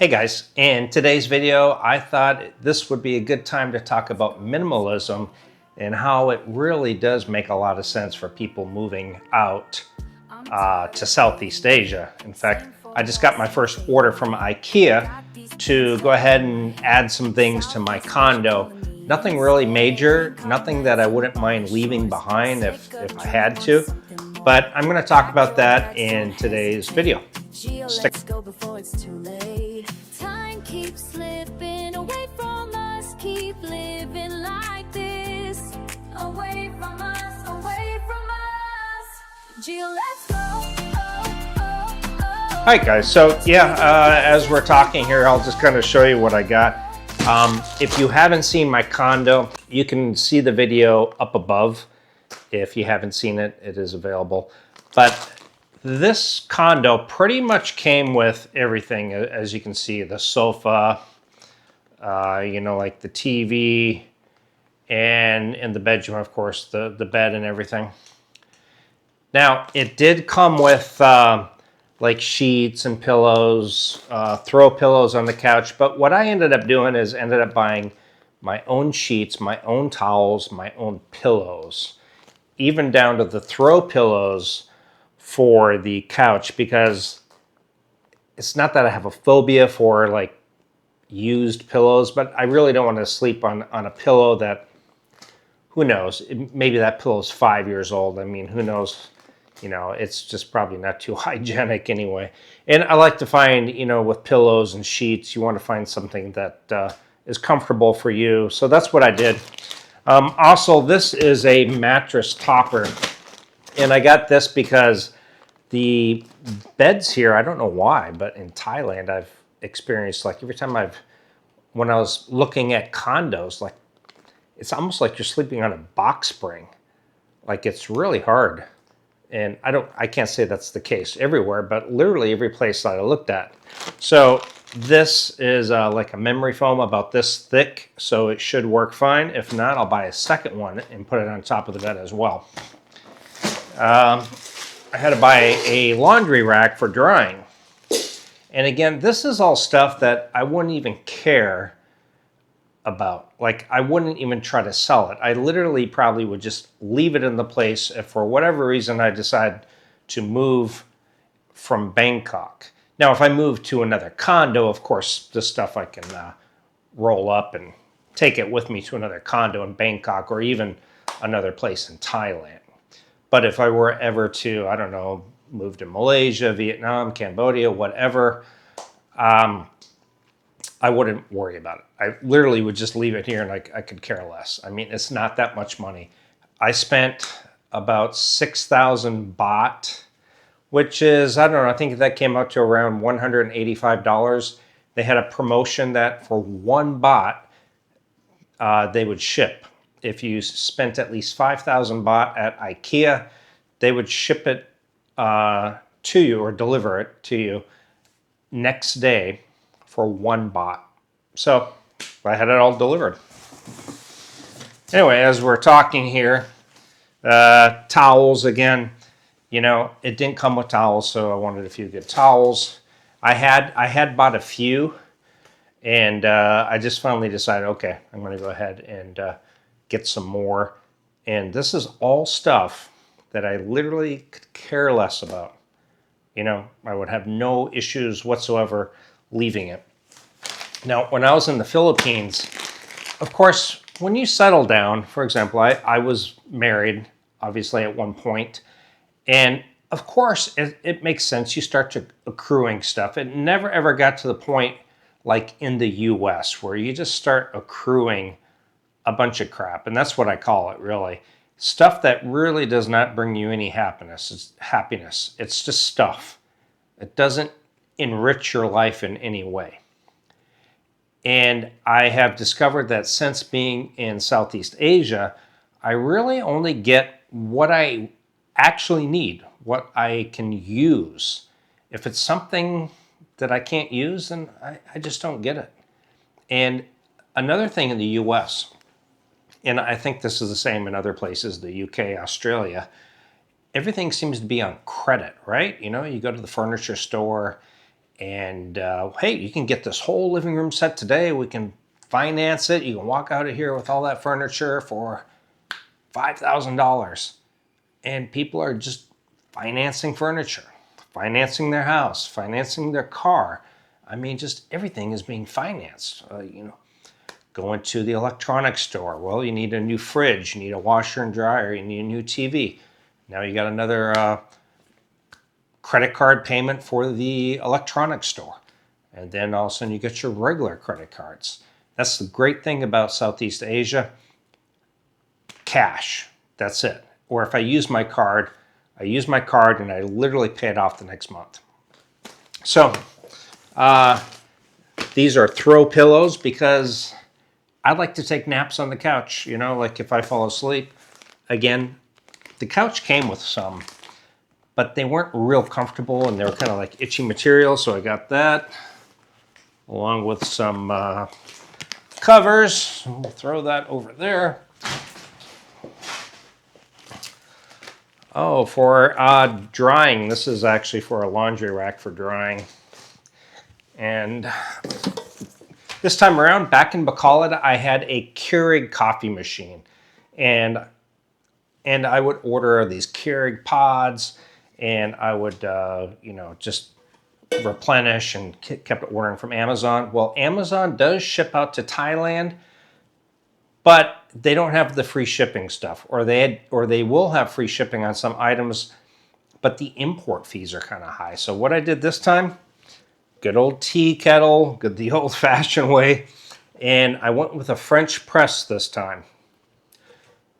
Hey guys, in today's video, I thought this would be a good time to talk about minimalism and how it really does make a lot of sense for people moving out to Southeast Asia. In fact, I just got my first order from IKEA to go ahead and add some things to my condo. Nothing really major, nothing that I wouldn't mind leaving behind if I had to, but I'm going to talk about that in today's video. Stick. Time keeps slipping away from us. Keep living like this. Away from us, away from us. Gio, let's go. All right, guys. So yeah, as we're talking here, I'll just kind of show you what I got. If you haven't seen my condo, you can see the video up above. If you haven't seen it, it is available. But this condo pretty much came with everything, as you can see, the sofa, like the TV, and in the bedroom, of course, the bed and everything. Now, it did come with like sheets and pillows, throw pillows on the couch, but what I ended up doing is ended up buying my own sheets, my own towels, my own pillows, even down to the throw pillows for the couch, because it's not that I have a phobia for like used pillows, but I really don't want to sleep on a pillow that, who knows, maybe that pillow is 5 years old. I mean, who knows, it's just probably not too hygienic anyway. And I like to find, with pillows and sheets, you want to find something that is comfortable for you. So that's what I did. Also, this is a mattress topper. And I got this because the beds here, I don't know why, but in Thailand, I've experienced, like every time when I was looking at condos, like it's almost like you're sleeping on a box spring. Like it's really hard. And I can't say that's the case everywhere, but literally every place that I looked at. So this is like a memory foam about this thick, so it should work fine. If not, I'll buy a second one and put it on top of the bed as well. I had to buy a laundry rack for drying. And again, this is all stuff that I wouldn't even care about. Like, I wouldn't even try to sell it. I literally probably would just leave it in the place if for whatever reason I decide to move from Bangkok. Now, if I move to another condo, of course, this stuff I can roll up and take it with me to another condo in Bangkok or even another place in Thailand. But if I were ever to, I don't know, move to Malaysia, Vietnam, Cambodia, whatever, I wouldn't worry about it. I literally would just leave it here and I could care less. I mean, it's not that much money. I spent about 6,000 baht, which is, I don't know, I think that came out to around $185. They had a promotion that for 1 baht, they would ship. If you spent at least 5,000 baht at IKEA, they would ship it to you or deliver it to you next day for 1 baht. So I had it all delivered. Anyway, as we're talking here, towels again, it didn't come with towels, so I wanted a few good towels. I had bought a few, and I just finally decided, okay, I'm going to go ahead and get some more. And this is all stuff that I literally could care less about. I would have no issues whatsoever leaving it. Now, when I was in the Philippines, of course, when you settle down, for example, I was married, obviously, at one point. And of course, it makes sense. You start to accruing stuff. It never, ever got to the point like in the US where you just start accruing a bunch of crap. And that's what I call it, really. Stuff that really does not bring you any happiness. It's just stuff. It doesn't enrich your life in any way. And I have discovered that since being in Southeast Asia, I really only get what I actually need, what I can use. If it's something that I can't use, then I just don't get it. And another thing in the US, and I think this is the same in other places, the UK, Australia, everything seems to be on credit, right? You go to the furniture store And hey, you can get this whole living room set today. We can finance it. You can walk out of here with all that furniture for $5,000. And people are just financing furniture, financing their house, financing their car. I mean, just everything is being financed. Going to the electronics store. Well, you need a new fridge, you need a washer and dryer, you need a new TV. Now you got another credit card payment for the electronics store. And then all of a sudden you get your regular credit cards. That's the great thing about Southeast Asia. Cash, that's it. Or if I use my card, and I literally pay it off the next month. So these are throw pillows because I like to take naps on the couch, like if I fall asleep. Again, the couch came with some, but they weren't real comfortable and they were kind of like itchy material. So I got that along with some covers. We'll throw that over there. Oh, for drying. This is actually for a laundry rack for drying. And this time around, back in Bacolod, I had a Keurig coffee machine. And I would order these Keurig pods, and I would, just replenish and kept ordering from Amazon. Well, Amazon does ship out to Thailand, but they don't have the free shipping stuff, or they will have free shipping on some items, but the import fees are kind of high. So what I did this time, good old tea kettle, good the old-fashioned way, and I went with a French press this time.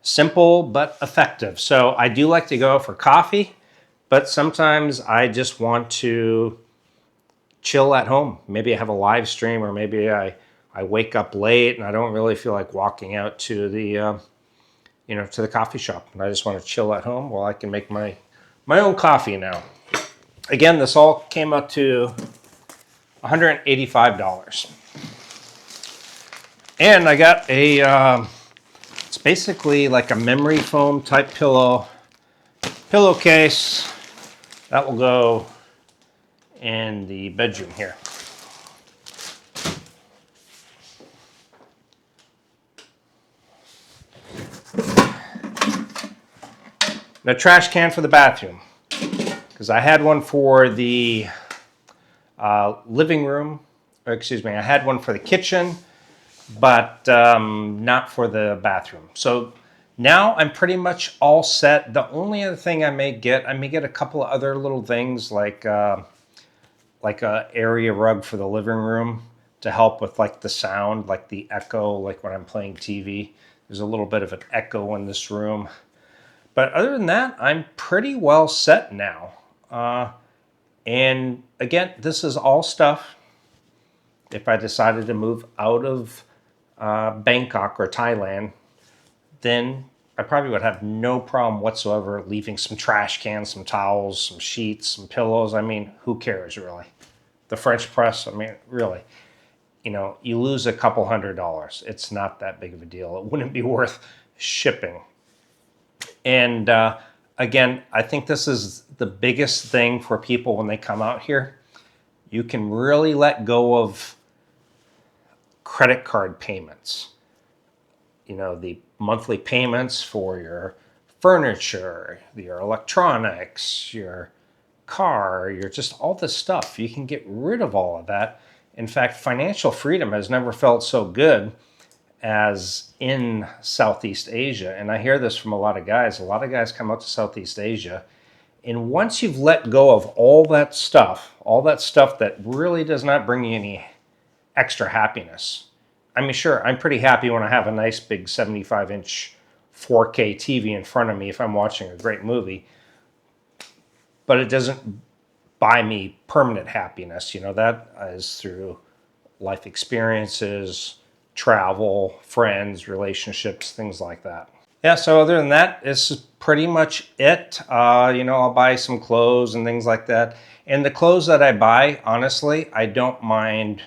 Simple but effective. So I do like to go for coffee, but sometimes I just want to chill at home. Maybe I have a live stream, or maybe I wake up late and I don't really feel like walking out to the to the coffee shop, and I just want to chill at home. Well, I can make my own coffee now. Again, this all came up to $185. And I got a it's basically like a memory foam type pillowcase that will go in the bedroom here. And a trash can for the bathroom, because I had one for the living room, or excuse me, I had one for the kitchen, but not for the bathroom. So now I'm pretty much all set. The only other thing I may get a couple of other little things like a area rug for the living room to help with like the sound, like the echo, like when I'm playing TV. There's a little bit of an echo in this room. But other than that, I'm pretty well set now. And again, this is all stuff. If I decided to move out of Bangkok or Thailand, then I probably would have no problem whatsoever leaving some trash cans, some towels, some sheets, some pillows. I mean, who cares really? The French press, I mean, really. You lose a couple $100. It's not that big of a deal. It wouldn't be worth shipping. And again, I think this is the biggest thing for people when they come out here. You can really let go of credit card payments. The monthly payments for your furniture, your electronics, your car, your just all this stuff. You can get rid of all of that. In fact, financial freedom has never felt so good as in Southeast Asia. And I hear this from a lot of guys. A lot of guys come out to Southeast Asia, and once you've let go of all that stuff that really does not bring you any extra happiness. I mean, sure, I'm pretty happy when I have a nice big 75-inch 4K TV in front of me if I'm watching a great movie, but it doesn't buy me permanent happiness. That is through life experiences, travel, friends, relationships, things like that. Yeah, so other than that, this is pretty much it. I'll buy some clothes and things like that. And the clothes that I buy, honestly, I don't mind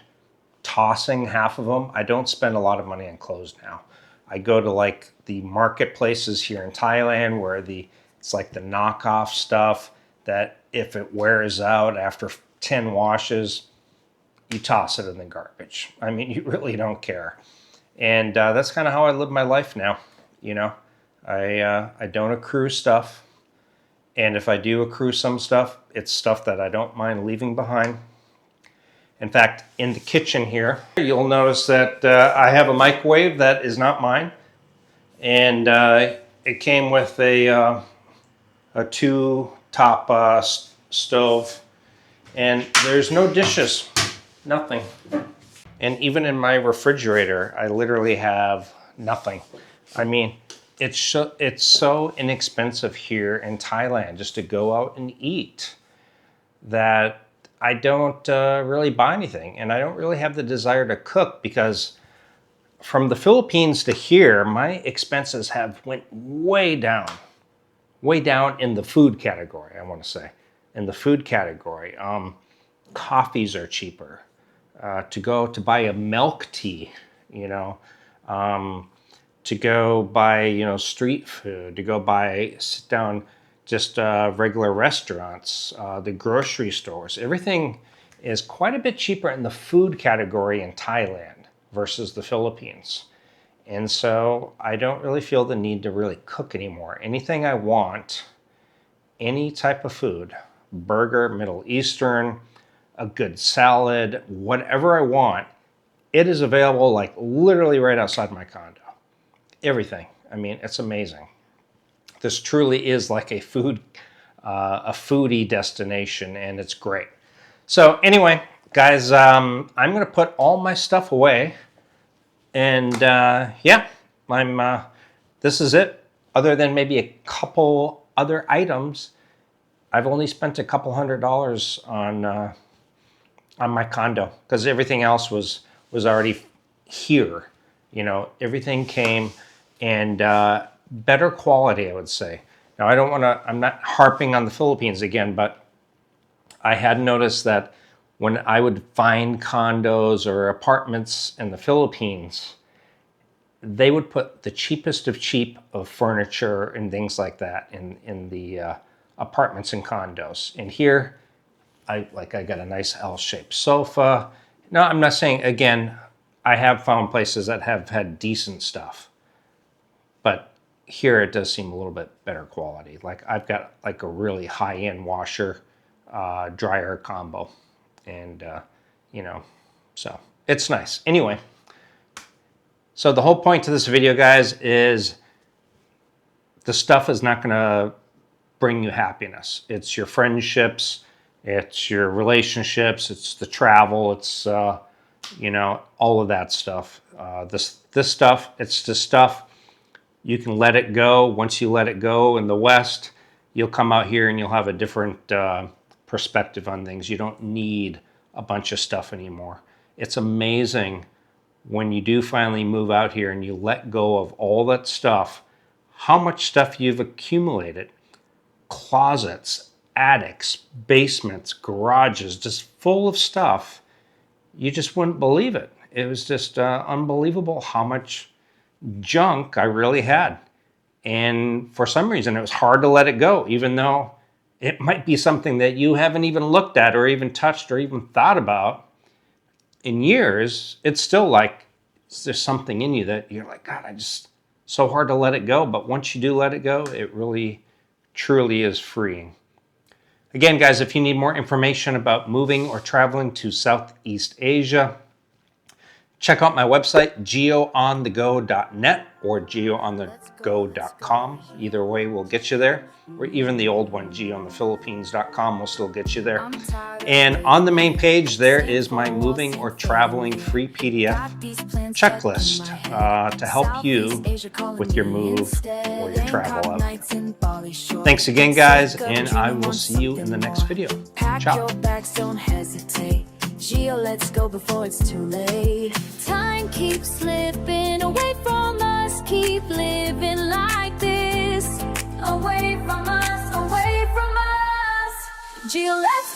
tossing half of them. I don't spend a lot of money on clothes now. I go to like the marketplaces here in Thailand where it's like the knockoff stuff that if it wears out after 10 washes, you toss it in the garbage. I mean, you really don't care. And that's kind of how I live my life now. You know, I don't accrue stuff. And if I do accrue some stuff, it's stuff that I don't mind leaving behind. In fact, in the kitchen here, you'll notice that I have a microwave that is not mine. And it came with a 2-top stove. And there's no dishes, nothing. And even in my refrigerator, I literally have nothing. I mean, it's so inexpensive here in Thailand just to go out and eat that I don't really buy anything. And I don't really have the desire to cook because from the Philippines to here, my expenses have went way down in the food category, I want to say. In the food category, coffees are cheaper. To buy a milk tea, you know, to go buy, you know, street food, to go buy, sit down, just regular restaurants, the grocery stores. Everything is quite a bit cheaper in the food category in Thailand versus the Philippines. And so I don't really feel the need to really cook anymore. Anything I want, any type of food, burger, Middle Eastern, a good salad, whatever I want, it is available like literally right outside my condo. Everything. I mean, it's amazing. This truly is like a foodie destination, and it's great. So anyway, guys, I'm gonna put all my stuff away, and yeah, this is it. Other than maybe a couple other items, I've only spent a couple $100 on my condo because everything else was already here. You know, everything came and better quality, I would say. Now, I'm not harping on the Philippines again, but I had noticed that when I would find condos or apartments in the Philippines, they would put the cheapest of cheap of furniture and things like that in the apartments and condos. And here, I got a nice L-shaped sofa. No, I'm not saying, again, I have found places that have had decent stuff, but here it does seem a little bit better quality. Like I've got like a really high-end washer, dryer combo, and you know, so it's nice. Anyway, so the whole point to this video, guys, is the stuff is not gonna bring you happiness. It's your friendships, it's your relationships, it's the travel, it's you know, all of that stuff. This stuff, it's the stuff you can let it go. Once you let it go in the West, you'll come out here and you'll have a different perspective on things. You don't need a bunch of stuff anymore. It's amazing when you do finally move out here and you let go of all that stuff, how much stuff you've accumulated. Closets, attics, basements, garages, just full of stuff. You just wouldn't believe it. It was just unbelievable how much junk I really had. And for some reason, it was hard to let it go, even though it might be something that you haven't even looked at or even touched or even thought about in years. It's still like there's something in you that you're like, God, so hard to let it go. But once you do let it go, it really, truly is freeing. Again, guys, if you need more information about moving or traveling to Southeast Asia, check out my website, GIOINTHEGO.net or GIOINTHEGO.com. Either way will get you there, or even the old one, GIOINTHEPhilippines.com, will still get you there. And on the main page, there is my moving or traveling free PDF checklist to help you with your move or your travel out. Thanks again, guys, and I will see you in the next video. Ciao. Gio, let's go before it's too late. Time keeps slipping away from us. Keep living like this. Away from us, away from us. Gio, let's